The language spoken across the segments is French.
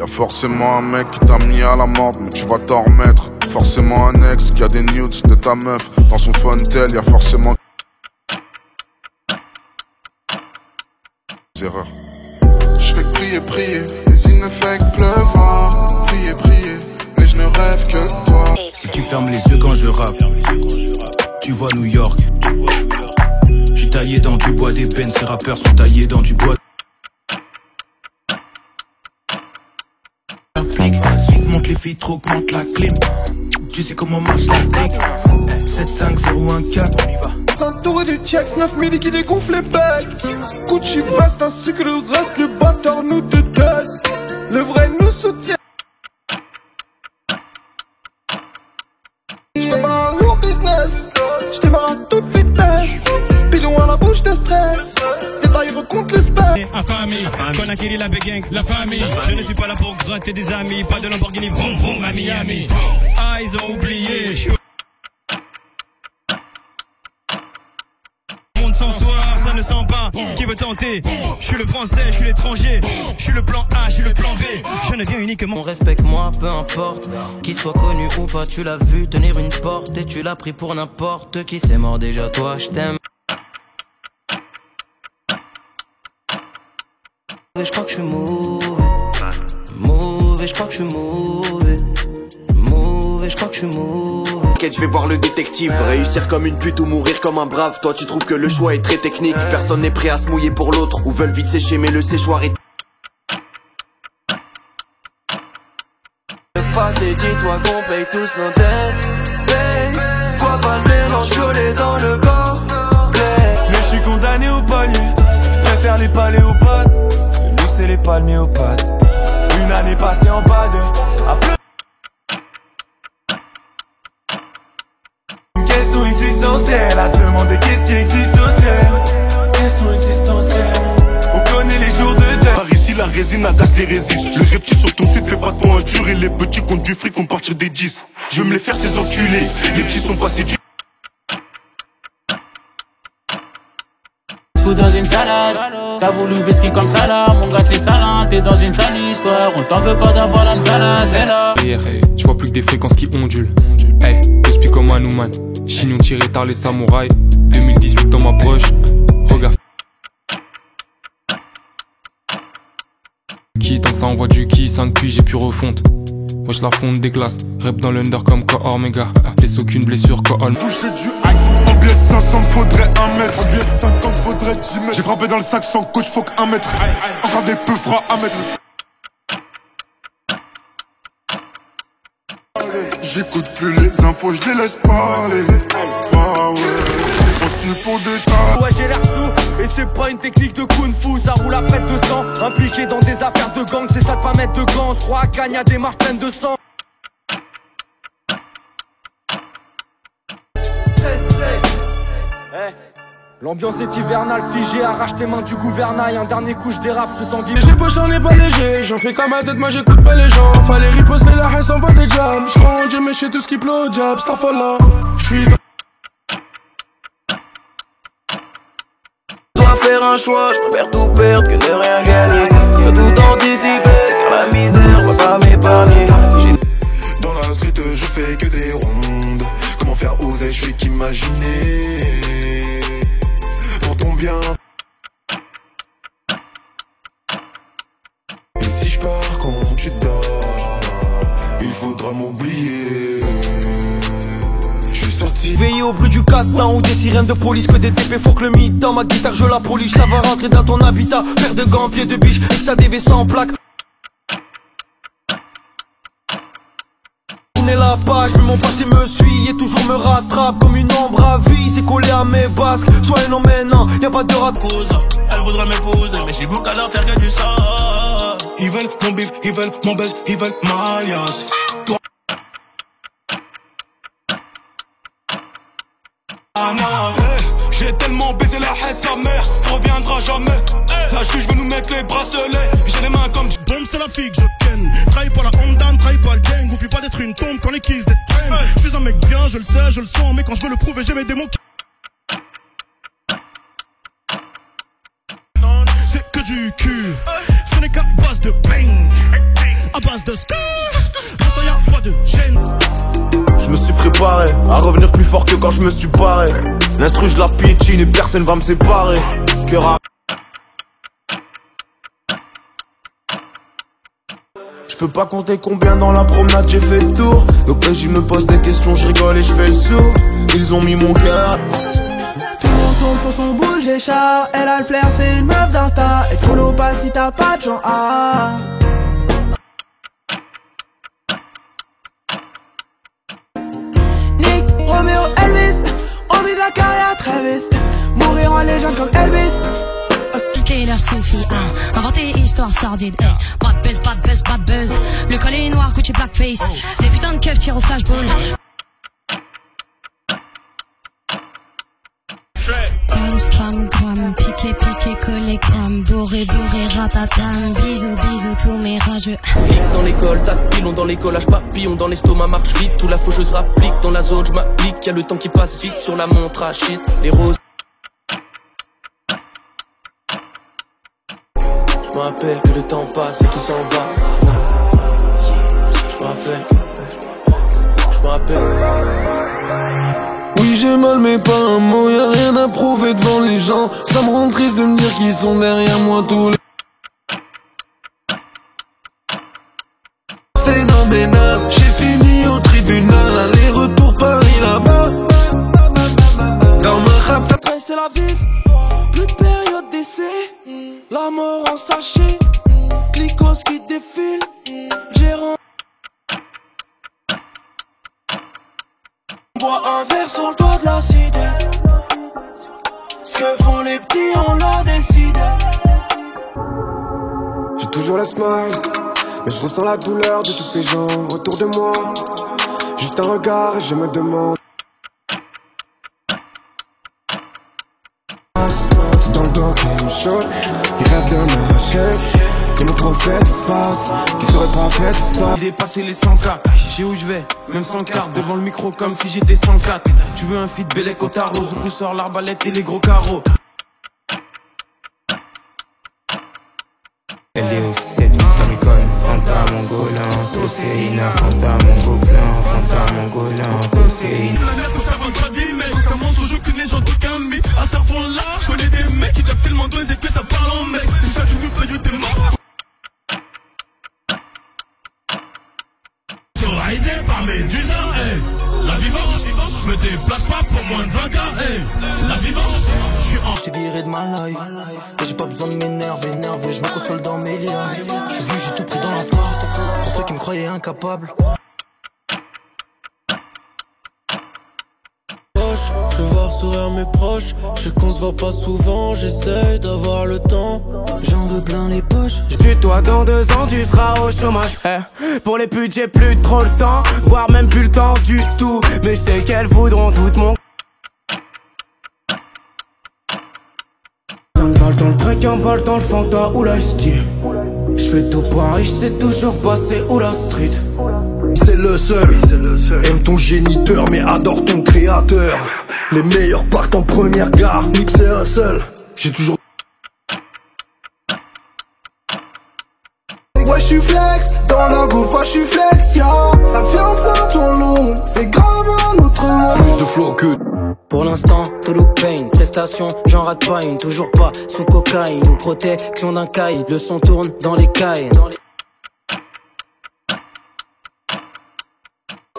Y'a forcément un mec qui t'a mis à la mort, mais tu vas t'en remettre. Forcément un ex qui a des nudes de ta meuf. Dans son phone-tel, y'a forcément des erreurs. J'fais que prier, prier, mais il ne fait que pleuvoir. Prier, prier, mais je ne rêve que de toi. Si tu fermes les yeux quand je rappe, tu vois New York. J'suis taillé dans du bois d'ébène, ces rappeurs sont taillés dans du bois. Monte les filtres, augmente la clim. Tu sais comment marche la clique. 75014, on y va. Entouré du checks, 9000 qui dégonfle les becs. Gucci veste ainsi que le reste, le bâtard nous déteste. Le vrai nous soutient. J'démarre un lourd business, j'démarre à toute vitesse. Pilon à la bouche de stress, détail recompte l'espèce. Infamie, qu'on a killé la béguingue, la famille. Je ne suis pas là pour gratter des amis, pas de Lamborghini, vroom vroom à Miami. Ah, ils ont oublié, sans soir, ça ne sent pas. Qui veut tenter? Je suis le français, je suis l'étranger. Je suis le plan A, je suis le plan B. Je ne viens uniquement. Respecte-moi, peu importe. Qu'il soit connu ou pas, tu l'as vu tenir une porte. Et tu l'as pris pour n'importe qui. C'est mort déjà, toi, je t'aime. Je crois que je suis mauvais. Mauvais, je crois que je suis mauvais. Mauvais, je crois que je suis mauvais. T'inquiète, je vais voir le détective. Réussir comme une pute ou mourir comme un brave. Toi tu trouves que le choix est très technique. Personne n'est prêt à se mouiller pour l'autre. Ou veulent vite sécher mais le séchoir est... Et dis-toi qu'on paye tous nos dettes. Hey, quoi pas le mélange violet dans le gobelet. Mais je suis condamné au palier. Je préfère les palais aux pattes. Le luxe et les palmiers aux pattes. Une année passée en bas de... Question existentielle, à se demander qu'est-ce qui existe au ciel. Question existentielle, on connaît les jours de deuil. Par ici la résine agace les résines. Le rêve sur ton site fait pas de toi un dur. Et les petits comptent du fric, on partir des 10. Je veux me les faire ces enculés. Les petits sont passés du... Dans une salade, t'as voulu whisky comme ça là, mon gars c'est salin, t'es dans une sale histoire, on t'en veut pas d'avoir la salade, c'est là. Hey, je vois plus que des fréquences qui ondulent. Hey, je suis comme Hanuman, chignon tiré tard les samouraïs. 2018 dans ma broche, regarde. Qui tant que ça envoie du qui, 5 puis j'ai pu refonte. Wesh la fonte des glaces, rep dans l'under comme Omega. Laisse aucune blessure, Kool. Boucher du ice, en billet de 500 faudrait 1 mètre. En billet de 50 faudrait 10 mètres. J'ai frappé dans le sac sans coach, faut qu'1 mètre. Encore des peu fera 1 mètre. J'écoute plus les infos, je les laisse parler. Bah ouais, on suit pour des tas. Ouais j'ai l'air sous, et c'est pas une technique de kung-fu. Ça roule à près de 200, impliqué dans des affaires de gang. C'est ça de pas mettre de gants, on se croit à Cannes, y'a des marches pleines de sang. L'ambiance est hivernale, figée, arrache tes mains du gouvernail. Un dernier coup je dérape, je sens vivre. J'ai pas, j'en ai pas léger, j'en fais comme ma tête, moi j'écoute pas les gens. Fallait riposter la haine, s'envoie des jams. J'rentre, je méchais tout ce qui pleut au jab, c'est là. J'suis dans... Dois faire un choix, je préfère tout perdre que ne rien gagner. Je dois tout anticiper, car la misère va pas m'épargner. Dans la street, je fais que des rondes. Comment faire oser, je suis qu'imaginer. Pour ton bien. Et si je pars quand tu dors, il faudra m'oublier. Je suis sorti veillé au bruit du catin ou des sirènes de police. Que des TP, faut que le mi-temps. Ma guitare je la polish, ça va rentrer dans ton habitat. Paire de gants, pied de biche, et que ça DV sans plaque. La page, mais mon passé me suit et toujours me rattrape comme une ombre à vie. C'est collé à mes basques, soit un emmènant, y'a pas de rat de cause. Elle voudrait m'épouser, mais j'ai bon qu'à leur faire que du sang. Ils veulent mon bif, ils veulent mon buzz, ils veulent ma alias. Toi... Ah non, j'ai tellement baisé la haine sa mère, ça reviendra jamais. La juge veut nous mettre les bracelets, j'ai les mains comme... Bombe c'est la fille que je ken. Trahis pas la Honda, trahis pas le gang. Oublie pas d'être une tombe quand les kisses détraînent. Je suis un mec bien, je le sais, je le sens. Mais quand je veux le prouver, j'ai mes démons qui... C'est que du cul, ce n'est qu'à base de bang. à base de ska. Dans ça y'a pas de gêne. Je me suis préparé à revenir plus fort que quand je me suis barré. L'instru je la piétine et personne va me séparer. Cœur à... Je peux pas compter combien dans la promenade j'ai fait le tour. Donc je me pose des questions, je rigole et je fais le sourd. Ils ont mis mon cœur. Tout le monde tombe pour son boule, j'ai chat. Elle a le flair, c'est une meuf d'insta. Et follow pas si t'as pas de gens. Ah. Nick, Romeo, Elvis. On vise la carrière très vite. Mourir en légende comme Elvis. Il leur suffit, hein. Inventer histoire sordide, hey. Pas de buzz, pas de buzz, pas de buzz. Le collet noir, Gucci blackface. Des putains de keufs tirent au flashball. Gram, scram, gram, piqué, piqué, collé, gram. Bourré, bourré, ratatam. Bisous, bisous, tous mes rageux. Vite dans l'école, tas de pilons dans les collages, papillons dans l'estomac, marche vite. Tout la faucheuse rapplique dans la zone, j'm'applique. Y'a le temps qui passe vite sur la montre à shit. Les roses. Je me rappelle que le temps passe et tout s'en va. Je me rappelle. Oui j'ai mal mais pas un mot, y'a rien à prouver devant les gens. Ça me rend triste de me dire qu'ils sont derrière moi tous les... Phénoménal, j'ai fini au tribunal. Aller-retour Paris là-bas. Dans ma rap c'est la vie. Plus de période d'essai. La mort en sachet. Clicos qui défile. Gérant. Bois un verre sur le toit de la cité. Ce que font les petits on l'a décidé. J'ai toujours la smile, mais je ressens la douleur de tous ces gens autour de moi. Juste un regard et je me demande. C'est dans le dos qui me choque. Ils rêvent de ma chef. Ils m'ont trop fait de face, qui seraient pas fait de face. Dépasser les 100K, j'ai où je vais, même sans carte. Devant le micro comme si j'étais 104. Tu veux un feat Bélec au tarot, Zoukou sort l'arbalète et les gros carreaux. Elle est au 7, Vitamicon, Fanta Mongolin, Toséina, Fanta Mongoplein, Fanta Mongolin, Toséina. La merde, ça va pas dire, mec. Commence au jeu que les gens d'aucun mythe. À ce là, je connais des mecs qui doivent tellement doser que ça parle en mec. C'est ça, tu me payes, t'es mort. Terrorisé par Médusa, hey. La vivance, je me déplace pas pour moins de 20 ans, hey. La vivance, je suis en. J't'ai viré de ma life, et j'ai pas besoin de m'énerver, énervé, je me console dans mes liens. J'suis vu, j'ai tout pris dans la force, pour ceux qui me croyaient incapable. Je veux voir sourire mes proches. Je sais qu'on se voit pas souvent. J'essaye d'avoir le temps. J'en veux plein les poches. Toi dans 2 ans tu seras au chômage. Pour les putes j'ai plus trop le temps, voire même plus le temps du tout. Mais je sais qu'elles voudront tout mon. Pas le temps le préquin, pas le temps le fanta ou la style. J'fais tout pareil, j'sais toujours passer où la street. C'est le seul, aime ton géniteur mais adore ton créateur. Les meilleurs partent en première gare, Nip c'est un seul. J'ai toujours... Ouais j'suis flex, dans la gouffre j'suis flex, ya. Ça vient de Saint-Tournon, c'est grave un autre monde. Plus de flow que... Pour l'instant, Tolo Pain, prestation, j'en rate pas une. Toujours pas sous cocaïne ou protection d'un caille. Le son tourne dans les cailles.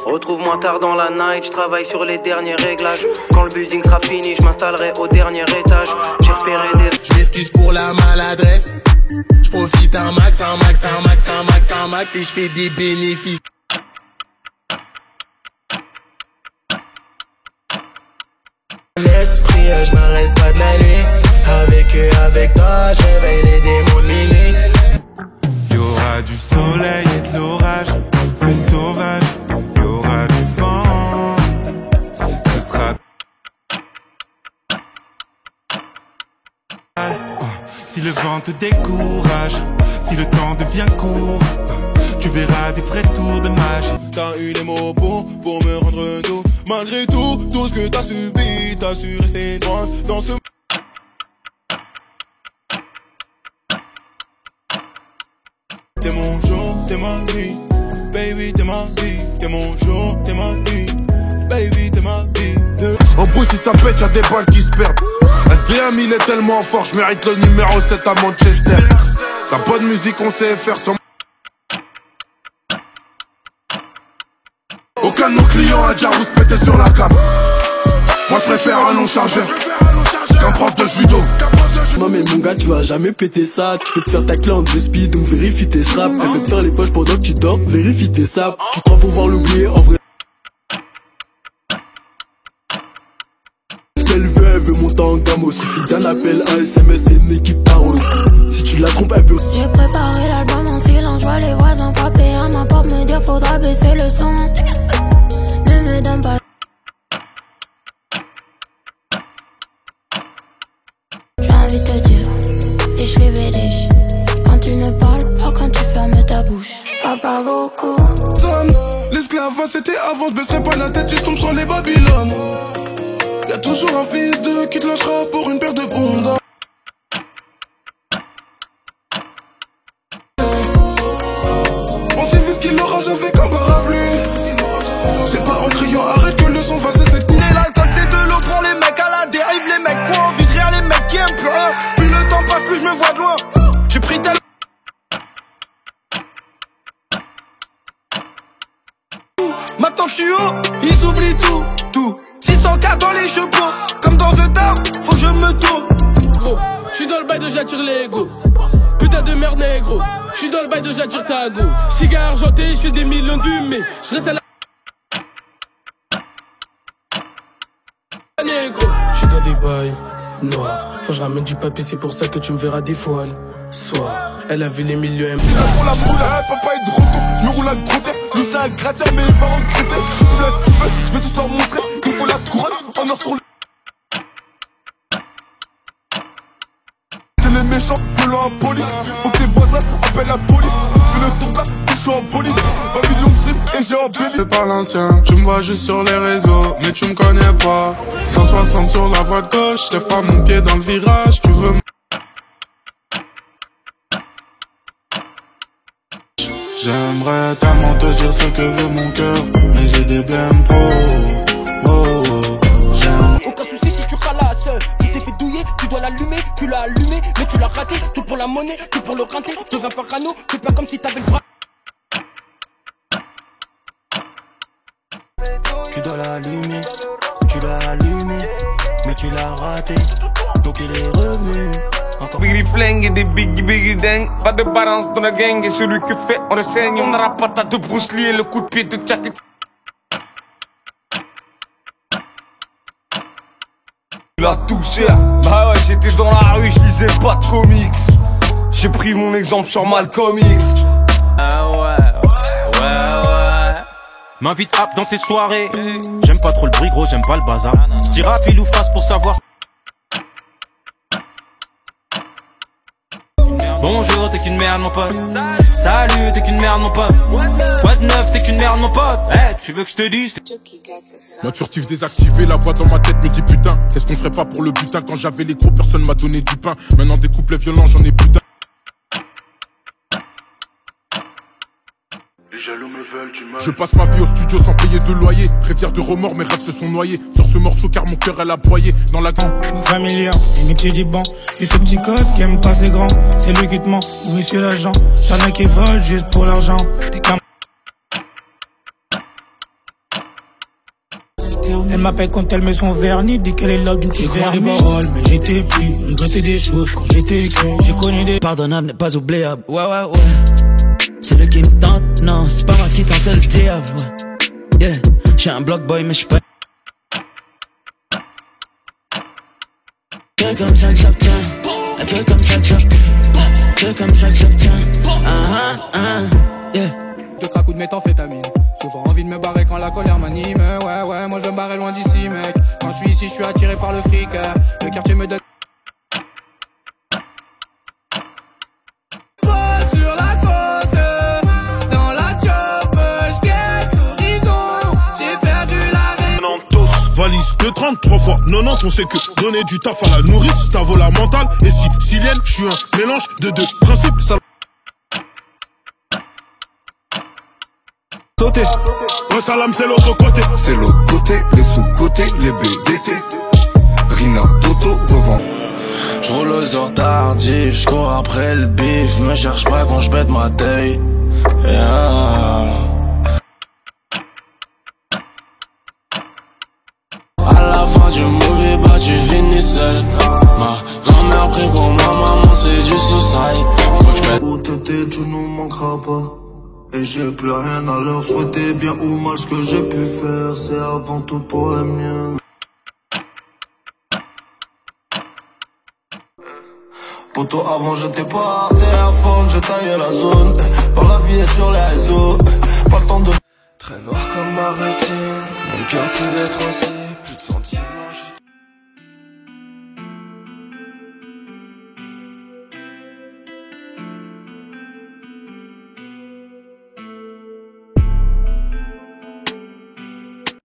Retrouve-moi tard dans la night, je travaille sur les derniers réglages. Quand le building sera fini, je m'installerai au dernier étage. J'ai repéré des... Je m'excuse pour la maladresse. Je profite un max et je fais des bénéfices. L'esprit, je m'arrête pas de la nuit. Avec eux, avec toi, je réveille les démons de minuit. Y'aura du soleil et de l'orage, c'est sauvage. Y'aura du vent, ce sera... Si le vent te décourage, si le temps devient court, tu verras des vrais tours de magie. T'as eu les mots pour me rendre dos. Malgré tout ce que t'as subi, t'as su rester droit dans ce... C'est mon jour, t'es ma nuit. Baby, t'es ma vie, t'es mon jour, t'es ma nuit. Baby, t'es ma vie. En bruit, si ça pète, y'a des balles qui se perdent. SDM, il est tellement fort, je mérite le numéro 7 à Manchester. T'as pas de musique, on sait faire sans. Aucun de nos clients a déjà rouspété sur la cape. Moi, je préfère un long chargeur qu'un prof de judo. Non mais mon gars, tu vas jamais péter ça. Tu peux te faire ta clé en 2 speed, donc vérifie tes straps. Elle peut te faire les poches pendant que tu dors, vérifie tes saps. Tu crois pouvoir l'oublier, en vrai. Ce qu'elle veut monter en gamme. Au suffit d'un appel, un SMS et une équipe parole. Si tu la trompes, elle peut. J'ai préparé l'album en silence, je vois les voisins frapper à ma porte, me dire faudra baisser le son. Ne me donne pas. J'ai envie de te dire, je révèle. Quand tu ne parles pas, quand tu fermes ta bouche. Parle pas beaucoup. L'esclavage c'était avant, je baisserai pas la tête si je tombe sur les Babylones. Y'a toujours un fils de qui te lâchera pour une paire de bondes. On s'est vu ce qu'il aura, j'avais qu'encore à lui. C'est pas en criant arrête que le son va cesser de couler. L'alcool c'est de l'eau pour les mecs à la dérive, les mecs qui ont envie de rire, les mecs qui aiment pleurer. Plus le temps passe, plus je me vois de loin. J'ai pris tel. Maintenant que je suis haut, ils oublient tout, tout. 600K dans les chevaux, comme dans The Town, faut que je me tourne. Gros, j'suis dans le bail de j'attire l'ego. Putain de merde négro, j'suis dans le bail de j'attire ta go. Cigare argenté, j'fais des millions de vues, mais j'reste à la négro. J'suis dans des bails noirs, faut que je ramène du papier, c'est pour ça que tu me verras des fois le soir. Elle a vu les milieux M. Pour la boule, papa est de retour, j'me roule à gros terre. Nous c'est un gratteur mais il va recruter. J'suis plus là, tu peux, j'vais tout leur montrer. Il faut la couronne, en or sur le. C'est les méchants, violents impolis. Faut que tes voisins appellent la police. J'fais le tour de là, je suis en bolide. 20 millions de streams et j'ai embelli. C'est pas l'ancien, tu me vois juste sur les réseaux, mais tu me connais pas. 160 sur la voie de gauche, j'lève pas mon pied dans le virage, tu veux. J'aimerais tellement te dire ce que veut mon cœur, mais j'ai des blèmes pro. Oh, oh. J'aime. Aucun souci si tu ralasses. Tu t'es fait douiller, tu dois l'allumer. Tu l'as allumé, mais tu l'as raté. Tout pour la monnaie, tout pour le rinté. Deviens pas rano, fais pas comme si t'avais le bras. Tu dois l'allumer, tu l'as allumé, mais tu l'as raté. Donc il est revenu. Biggie flingue et des biggie dang. Pas de balance dans la gang et celui que fait on le saigne. On a la patate de Bruce Lee et le coup de pied de Jack. Tu l'as touché, bah ouais j'étais dans la rue, je lisais pas de comics. J'ai pris mon exemple sur Malcolm X. Ah ouais. M'invite hop dans tes soirées. J'aime pas trop le bruit gros, j'aime pas le bazar. J'dis rap il ou face pour savoir. Bonjour, t'es qu'une merde mon pote. Salut, t'es qu'une merde mon pote. Quoi de neuf, t'es qu'une merde mon pote. Hey, tu veux que je te dise? Mode furtif désactivé, la voix dans ma tête me dit putain. Qu'est-ce qu'on ferait pas pour le butin? Quand j'avais les gros, personne m'a donné du pain. Maintenant des couplets violents, j'en ai plus d'un. Les jaloux me veulent du mal. Je passe ma vie au studio sans payer de loyer. Rivière de remords, mes rêves se sont noyés. Sur ce morceau car mon cœur elle a broyé. Dans la grande familière, une tu dis bon. Et ce petit gosse qui aime pas ses grands. C'est lui qui te ment, ou monsieur l'agent. J'en ai qui volent juste pour l'argent. T'es comme. Elle m'appelle quand elle met son vernis. Dit qu'elle est là d'une petite vernis. J'ai paroles, mais j'étais pris. Regretté des choses quand j'étais écrit. J'ai connu des. Pardonnable n'est pas oubliable. Ouais. C'est lui qui me tente, non, c'est pas moi qui tente le diable, ouais. Yeah, j'suis un block boy mais j'suis pas. Que comme ça que j'obtiens, que comme ça que j'obtiens, que comme ça que j'obtiens. Yeah. Deux craques ou de méthamphétamine. Souvent envie de me barrer quand la colère m'anime. Ouais, moi je me barrais loin d'ici, mec. Quand je suis ici, je suis attiré par le fric. Le quartier me donne. Valise de 33 fois 90, on sait que donner du taf à la nourrice, ça vaut la mentale. Et si Sicilienne, je suis un mélange de deux principes. Ça... sauter. Un salam c'est l'autre côté. C'est l'autre côté, les sous-côtés, les BDT. Rina, Toto, revend. J'roule aux heures tardives, j'cours après le bif. Me cherche pas quand j'pète ma taille. Yeah. À la fin du mauvais bas, tu finis seul. Ma grand-mère prie pour ma maman, c'est du suicide. Faut que j'mette. Où t'étais, tu nous manqueras pas. Et j'ai plus rien à leur souhaiter, bien ou mal ce que j'ai pu faire, c'est avant tout pour les miens. Poto avant j'étais pas à fond, j'ai taillé la zone. Dans la vie et sur les réseaux, pas le temps de... Très noir comme ma rétine, mon cœur c'est d'être aussi.